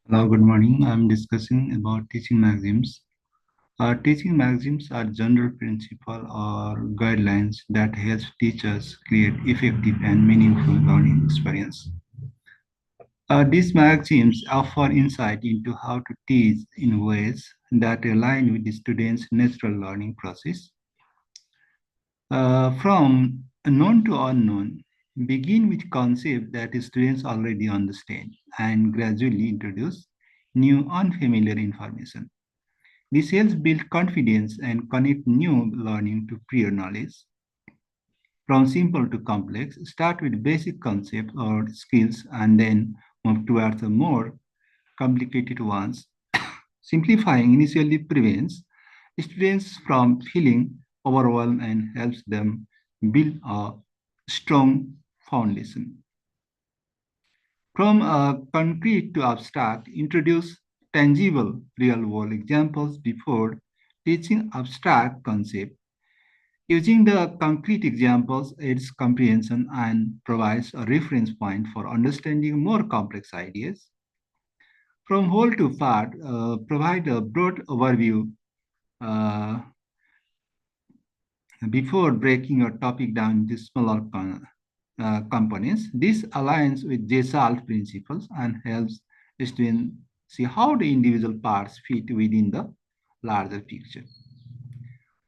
Hello, good morning. I'm discussing about teaching maxims. Teaching maxims are general principles or guidelines that help teachers create effective and meaningful learning experience. These maxims offer insight into how to teach in ways that align with the student's natural learning process. From known to unknown, begin with concepts that students already understand and gradually introduce new unfamiliar information. This helps build confidence and connect new learning to prior knowledge. From simple to complex, start with basic concepts or skills and then move towards the more complicated ones. Simplifying initially prevents students from feeling overwhelmed and helps them build a strong foundation. From concrete to abstract, introduce tangible real-world examples before teaching abstract concepts. Using the concrete examples aids comprehension and provides a reference point for understanding more complex ideas. From whole to part, provide a broad overview uh, before breaking your topic down into smaller components. This aligns with JSOLV principles and helps students see how the individual parts fit within the larger picture.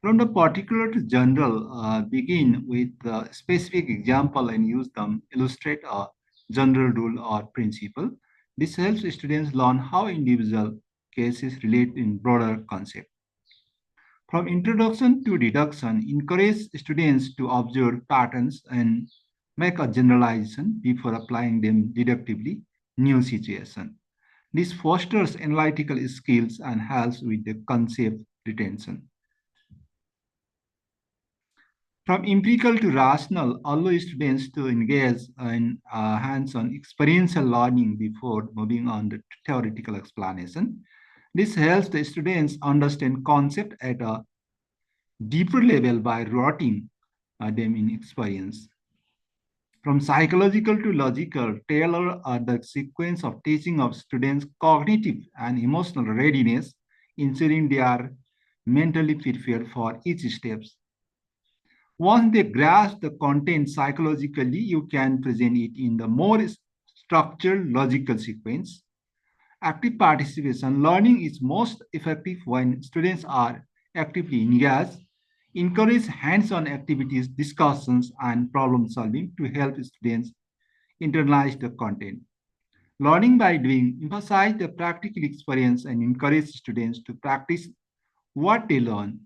From the particular to general, begin with a specific example and use them illustrate a general rule or principle. This helps students learn how individual cases relate in broader concept. From introduction to deduction, encourage students to observe patterns and make a generalization before applying them deductively new situation. This fosters analytical skills and helps with the concept retention. From empirical to rational, allow students to engage in hands-on experiential learning before moving on to theoretical explanation. This helps the students understand concept at a deeper level by rooting them in experience. From psychological to logical, tailor the sequence of teaching of students' cognitive and emotional readiness, ensuring they are mentally prepared for each steps. Once they grasp the content psychologically, you can present it in the more structured logical sequence. Active participation learning is most effective when students are actively engaged. Encourage hands-on activities, discussions, and problem solving to help students internalize the content. Learning by doing emphasize the practical experience and encourage students to practice what they learn.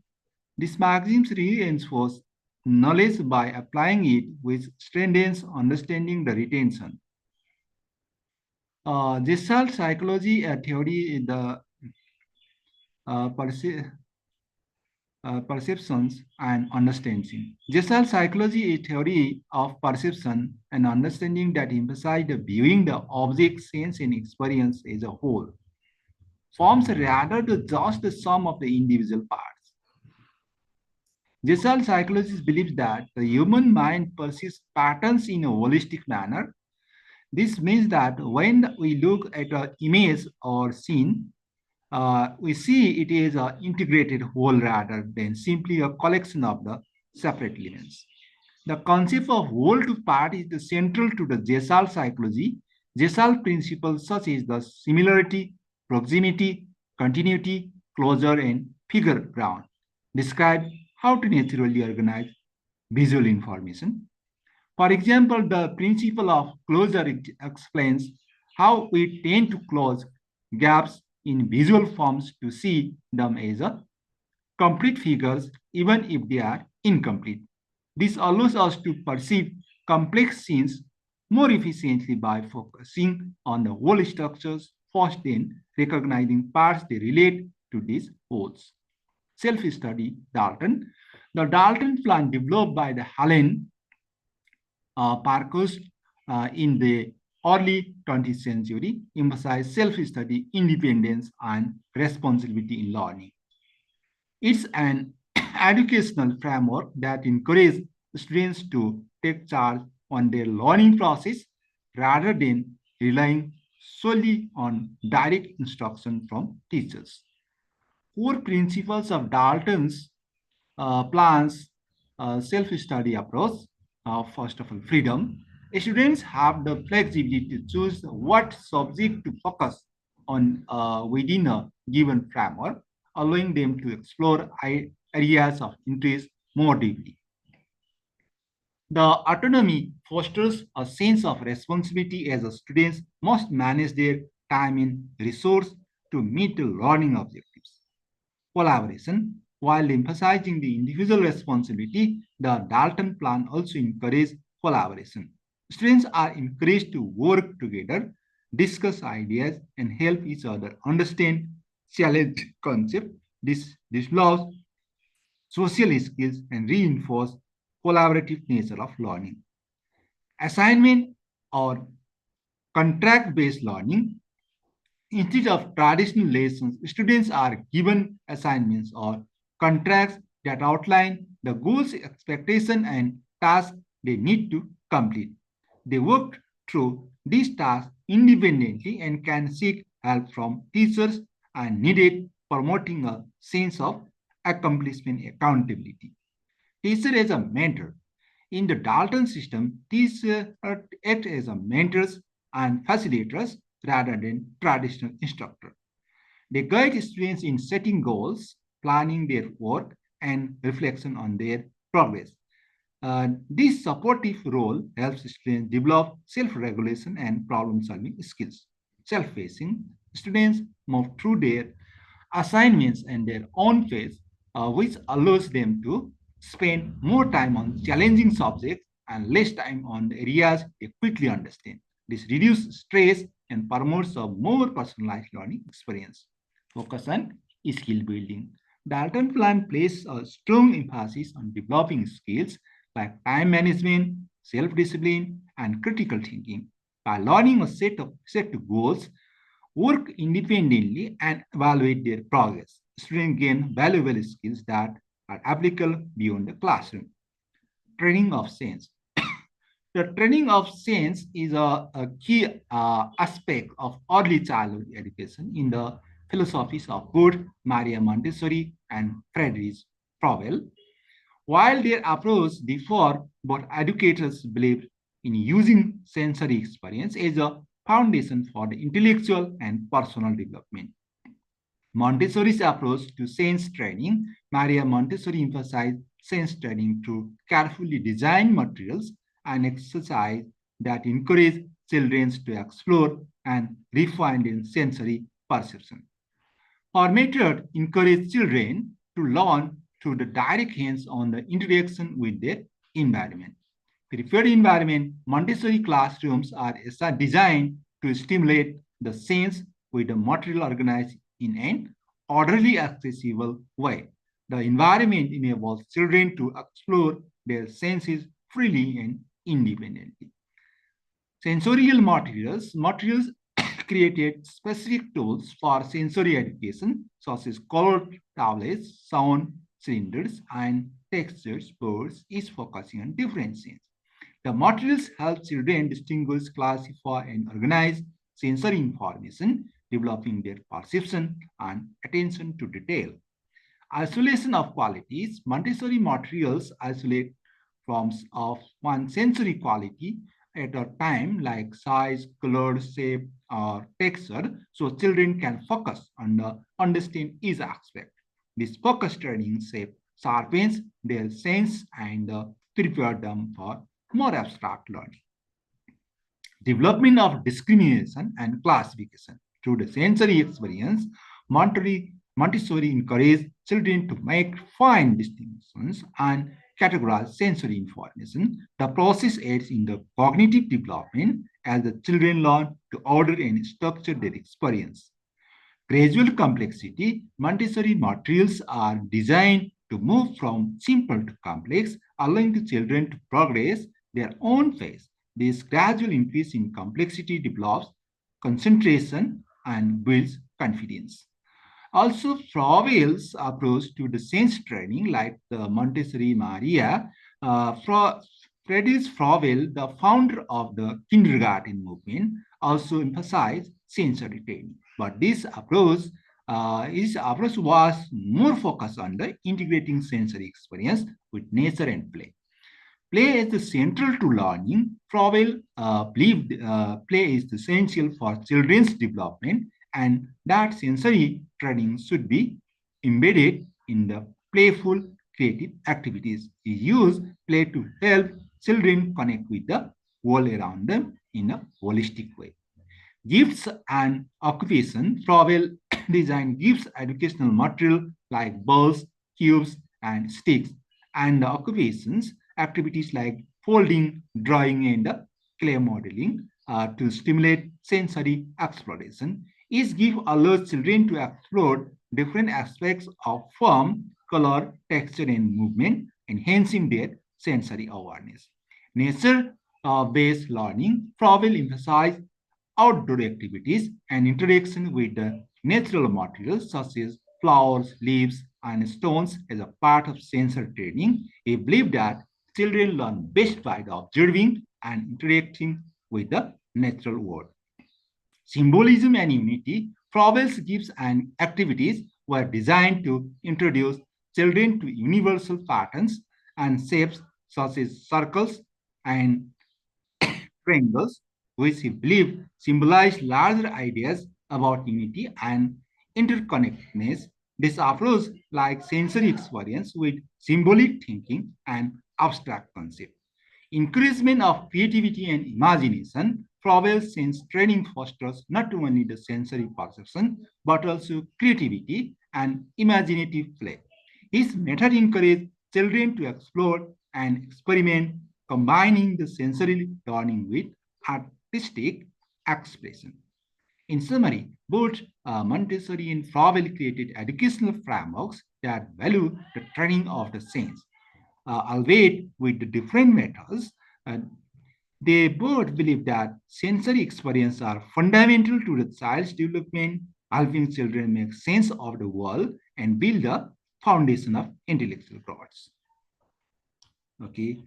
These maxims reinforce knowledge by applying it, which strengthens understanding the retention. Gestalt psychology theory is the uh, perce- perceptions and understanding. Gestalt psychology is theory of perception and understanding that emphasize the viewing the object, sense, and experience as a whole. Forms rather than just the sum of the individual parts. Gestalt psychologists believe that the human mind perceives patterns in a holistic manner. This means that when we look at an image or scene, we see it is an integrated whole rather than simply a collection of the separate elements. The concept of whole to part is the central to the Gestalt psychology. Gestalt principles such as the similarity, proximity, continuity, closure, and figure ground describe how to naturally organize visual information. For example, the principle of closure explains how we tend to close gaps in visual forms to see them as a complete figures even if they are incomplete. This allows us to perceive complex scenes more efficiently by focusing on the whole structures first, then recognizing parts they relate to these wholes. Self-study Dalton. The Dalton plan developed by the Helen Parkhurst in the early 20th century emphasized self-study, independence, and responsibility in learning. It's an educational framework that encourages students to take charge on their learning process rather than relying solely on direct instruction from teachers. Core principles of Dalton's plans self-study approach. First of all, freedom. Students have the flexibility to choose what subject to focus on within a given framework, allowing them to explore areas of interest more deeply. The autonomy fosters a sense of responsibility as the students must manage their time and resource to meet the learning objectives. Collaboration. While emphasizing the individual responsibility, the Dalton plan also encourages collaboration. Students are encouraged to work together, discuss ideas, and help each other understand challenge concepts. This allows social skills and reinforce collaborative nature of learning. Assignment or contract-based learning. Instead of traditional lessons, students are given assignments or contracts that outline the goals, expectations, and tasks they need to complete. They work through these tasks independently and can seek help from teachers and needed, promoting a sense of accomplishment accountability. Teacher as a mentor. In the Dalton system, teachers act as a mentors and facilitators rather than traditional instructor. They guide students in setting goals, planning their work, and reflection on their progress. This supportive role helps students develop self-regulation and problem-solving skills. Self-pacing, students move through their assignments and their own pace, which allows them to spend more time on challenging subjects and less time on the areas they quickly understand. This reduces stress and promotes a more personalized learning experience. Focus on skill building. Dalton plan places a strong emphasis on developing skills like time management, self-discipline, and critical thinking. By learning a set of goals, work independently, and evaluate their progress. Students gain valuable skills that are applicable beyond the classroom. Training of sense. The training of sense is a key aspect of early childhood education in the philosophies of both Maria Montessori and Friedrich Froebel. While their approach differ, both educators believe in using sensory experience as a foundation for the intellectual and personal development. Montessori's approach to sense training. Maria Montessori emphasized sense training through carefully designed materials and exercise that encourage children to explore and refine their sensory perception. Our method encourages children to learn through the direct hands-on the interaction with their environment. Preferred environment, Montessori classrooms are designed to stimulate the sense with the material organized in an orderly, accessible way. The environment enables children to explore their senses freely and independently. Sensorial materials created specific tools for sensory education, such as colored tablets, sound cylinders, and textures boards, is focusing on different scenes. The materials help children distinguish, classify, and organize sensory information, developing their perception and attention to detail. Isolation of qualities. Montessori materials isolate forms of one sensory quality at a time, like size, color, shape, or texture, so children can focus on the understand each aspect. This focus training sharpens their sense and prepare them for more abstract learning. Development of discrimination and classification. Through the sensory experience, Montessori encouraged children to make fine distinctions and categorize sensory information. The process aids in the cognitive development as the children learn to order and structure their experience. Gradual complexity. Montessori materials are designed to move from simple to complex, allowing the children to progress their own pace. This gradual increase in complexity develops concentration and builds confidence. Also, Froebel's approach to the sense training, like the Montessori Maria, Friedrich Frobel, the founder of the kindergarten movement, also emphasized sensory training. But his approach was more focused on the integrating sensory experience with nature and play. Play is the central to learning. Frobel believed play is essential for children's development and that sensory training should be embedded in the playful creative activities. He used play to help children connect with the world around them in a holistic way. Gifts and occupation. Travel design gives educational material like balls, cubes, and sticks, and the occupations, activities like folding, drawing, and clay modeling to stimulate sensory exploration. Each gift allows children to explore different aspects of form, color, texture, and movement, enhancing their sensory awareness. Nature-based learning probably emphasizes outdoor activities and interaction with the natural materials such as flowers, leaves, and stones as a part of sensory training. He believed that children learn best by observing and interacting with the natural world. Symbolism and unity, Froebel's gifts and activities were designed to introduce children to universal patterns and shapes such as circles and triangles, which he believed symbolized larger ideas about unity and interconnectedness. This approach like sensory experience with symbolic thinking and abstract concept. Encouragement of creativity and imagination, Froebel sense training fosters not only the sensory perception but also creativity and imaginative play. His method encouraged children to explore and experiment, combining the sensory learning with artistic expression. In summary, both Montessori and Froebel created educational frameworks that value the training of the sense, albeit with the different methods. Uh, they both believe that sensory experiences are fundamental to the child's development, helping children make sense of the world and build the foundation of intellectual growth. Okay,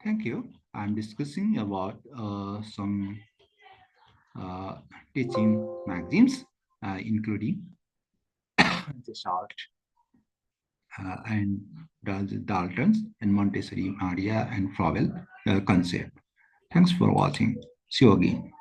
thank you. I'm discussing about some uh, teaching maxims, including the short and Dalton's and Montessori Maria and Froebel concept. Thanks for watching. See you again.